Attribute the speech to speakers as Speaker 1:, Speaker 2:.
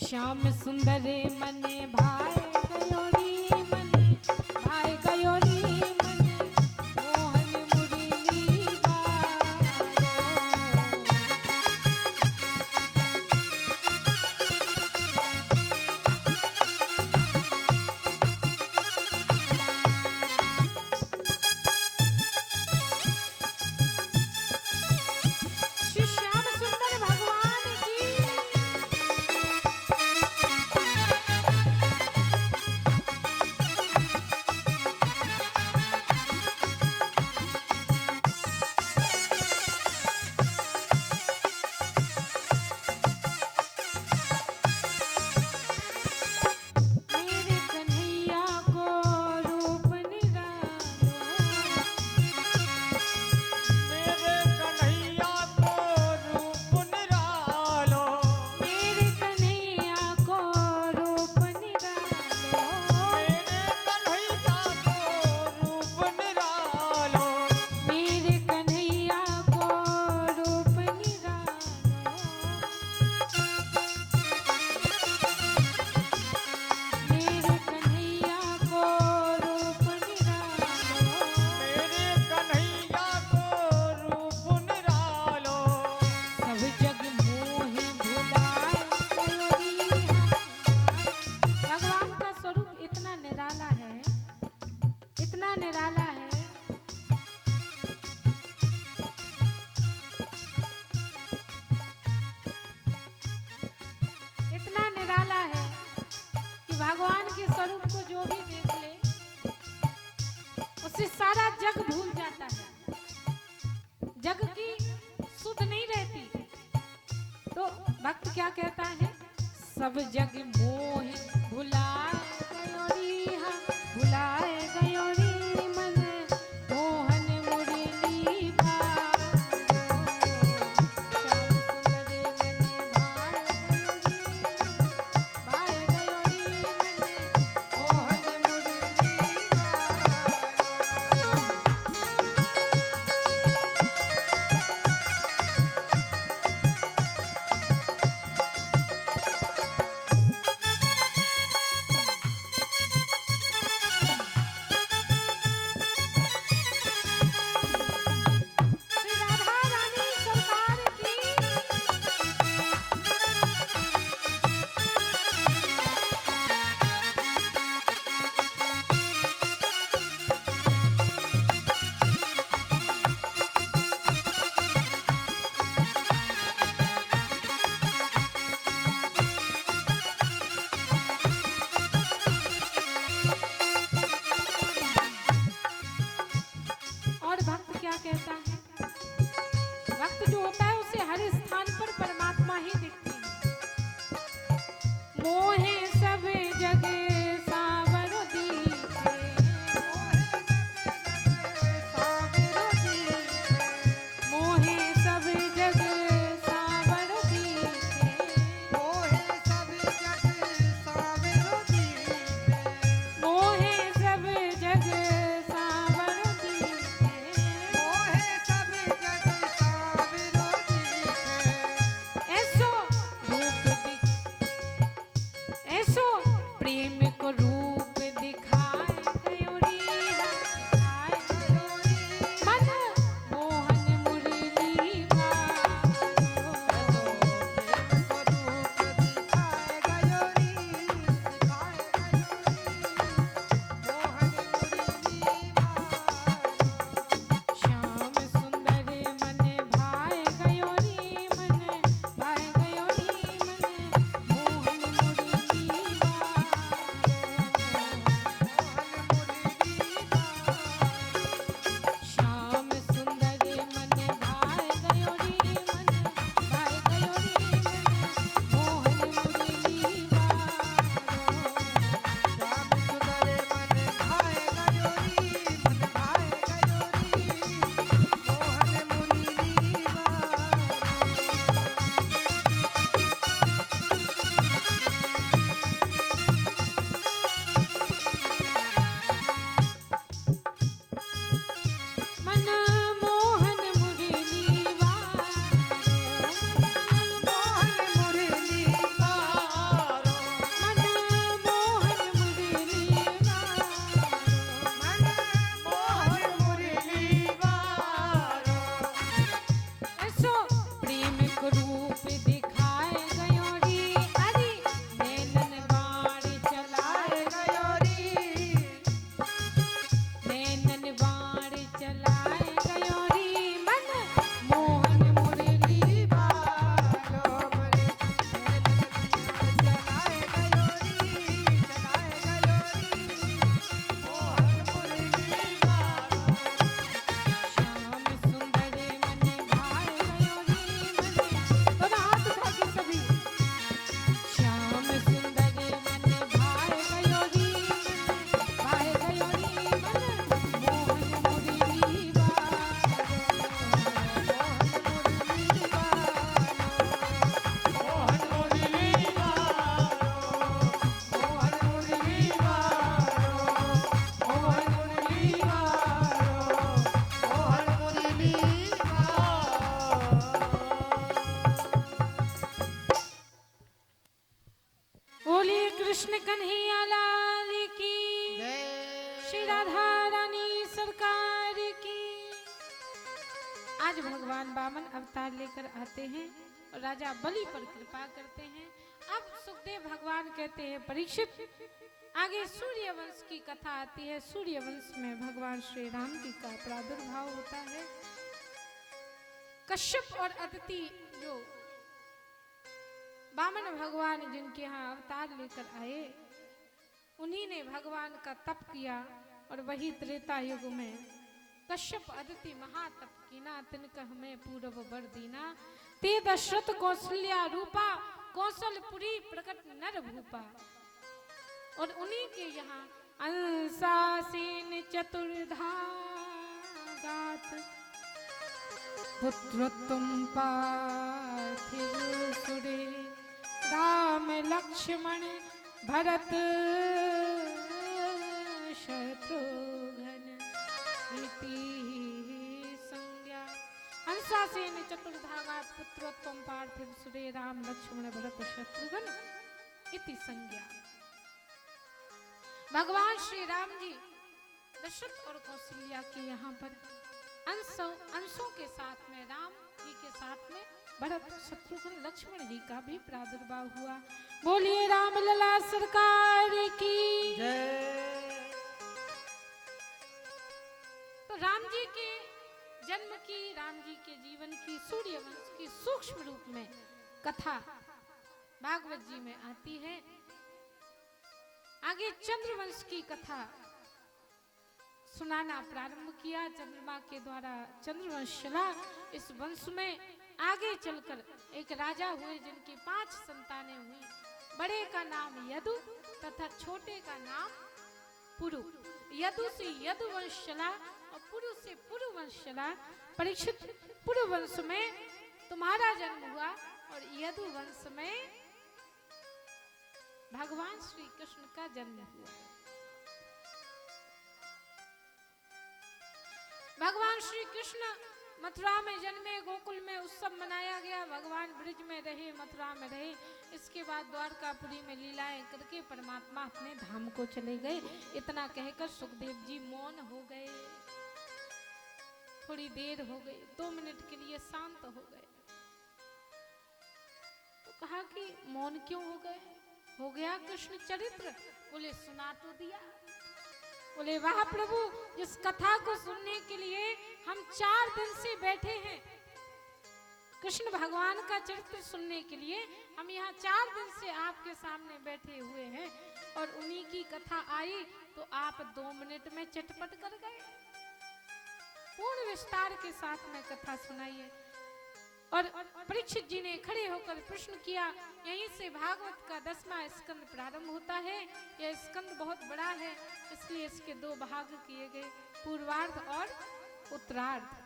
Speaker 1: श्याम सुंदर मने भाई गयोरी मने भाई गयोरी मने मोहन मुरली गायो। श्री श्याम सुंदर भगवान की। मेरे कन्हैया को रूप निरालो।
Speaker 2: मेरे कन्हैया को रूप निरालो।
Speaker 1: मेरे कन्हैया को रूप निरालो।
Speaker 2: मेरे कन्हैया को रूप निरालो।
Speaker 1: मेरे कन्हैया को रूप निरालो। मेरे कन्हैया को रूप निरालो।
Speaker 2: मेरे कन्हैया को रूप निरालो।
Speaker 1: सब जग मोहे भुलाए गयोरी हमार। भगवान का स्वरूप इतना निराला है, इतना निराला है। इतना निराला है कि भगवान के स्वरूप को जो भी देख ले उससे सारा जग भूल जाता है। जग की सुध नहीं रहती। तो भक्त क्या कहता है? सब जग मोह भुलाए गयोरी हम भुलाए गयोरी मन मोहन मुरली भायो। श्याम सुंदर मने भाई गयोरी मने मोहन मुरली भायो। कृष्ण कन्हैया लाल की, श्री राधा रानी सरकार की। आज भगवान वामन अवतार लेकर आते हैं और राजा बलि पर कृपा करते हैं। अब सुखदेव भगवान कहते हैं परीक्षित, आगे सूर्य वंश की कथा आती है। सूर्य वंश में भगवान श्री राम जी का प्रादुर्भाव होता है। कश्यप और अदिति जो वामन भगवान जिनके यहाँ अवतार लेकर आए, उन्हीं ने भगवान का तप किया और वही त्रेता युग में कश्यप अदिति महातप कीना, तिनक हमें पूर्व वर दीना। ते दशरथ कौशल्या रूपा, कौशलपुरी प्रकट नर भूपा। और उन्हीं के यहाँ अंशासेन चतुर्धा गात, पुत्र तुम पार्थिव सुरे, राम लक्ष्मण भरत शत्रुघ्न इति संज्ञा। अंशासेन चतुर्धा गात, पुत्र तुम पार्थिव सुरे, राम लक्ष्मण भरत शत्रुघ्न इति संज्ञा। भगवान श्री राम जी दशरथ और कौशल्या के यहाँ पर अंशों के साथ में, राम जी के साथ में भरत शत्रुघ्न लक्ष्मण जी का भी प्रादुर्भाव हुआ। बोलिए राम लला सरकार की
Speaker 2: जय।
Speaker 1: तो राम जी के जन्म की, राम जी के जीवन की, सूर्य वंश की सूक्ष्म रूप में कथा भागवत जी में आती है। आगे चंद्रवंश की कथा सुनाना प्रारंभ किया। चंद्रमा के द्वारा चंद्रवंश चला। इस वंश में आगे चलकर एक राजा हुए जिनकी 5 संतानें हुई। बड़े का नाम यदु तथा छोटे का नाम पुरु। यदु से यदु वंश चला और पुरु से पुरु वंश चला। परीक्षित, पुरु वंश में तुम्हारा जन्म हुआ और यदु वंश में भगवान श्री कृष्ण का जन्म हुआ। भगवान श्री कृष्ण मथुरा में जन्मे, गोकुल में उत्सव मनाया गया। भगवान ब्रिज में रहे, मथुरा में रहे। इसके बाद द्वारकापुरी में लीलाएं करके परमात्मा अपने धाम को चले गए। इतना कहकर सुखदेव जी मौन हो गए। थोड़ी देर हो गई, 2 मिनट के लिए शांत हो गए। तो कहा कि मौन क्यों हो गए? हो गया कृष्ण चरित्र? बोले सुना तो दिया। बोले वाह प्रभु, जिस कथा को सुनने के लिए हम 4 दिन से बैठे हैं, कृष्ण भगवान का चरित्र सुनने के लिए हम यहाँ 4 दिन से आपके सामने बैठे हुए हैं और उन्हीं की कथा आई तो आप 2 मिनट में चटपट कर गए। पूर्ण विस्तार के साथ में कथा सुनाइए। और परीक्षित जी ने खड़े होकर प्रश्न किया। यहीं से भागवत का 10वां स्कंद प्रारंभ होता है। यह स्कंद बहुत बड़ा है, इसलिए इसके 2 भाग किए गए, पूर्वार्ध और उत्तरार्ध।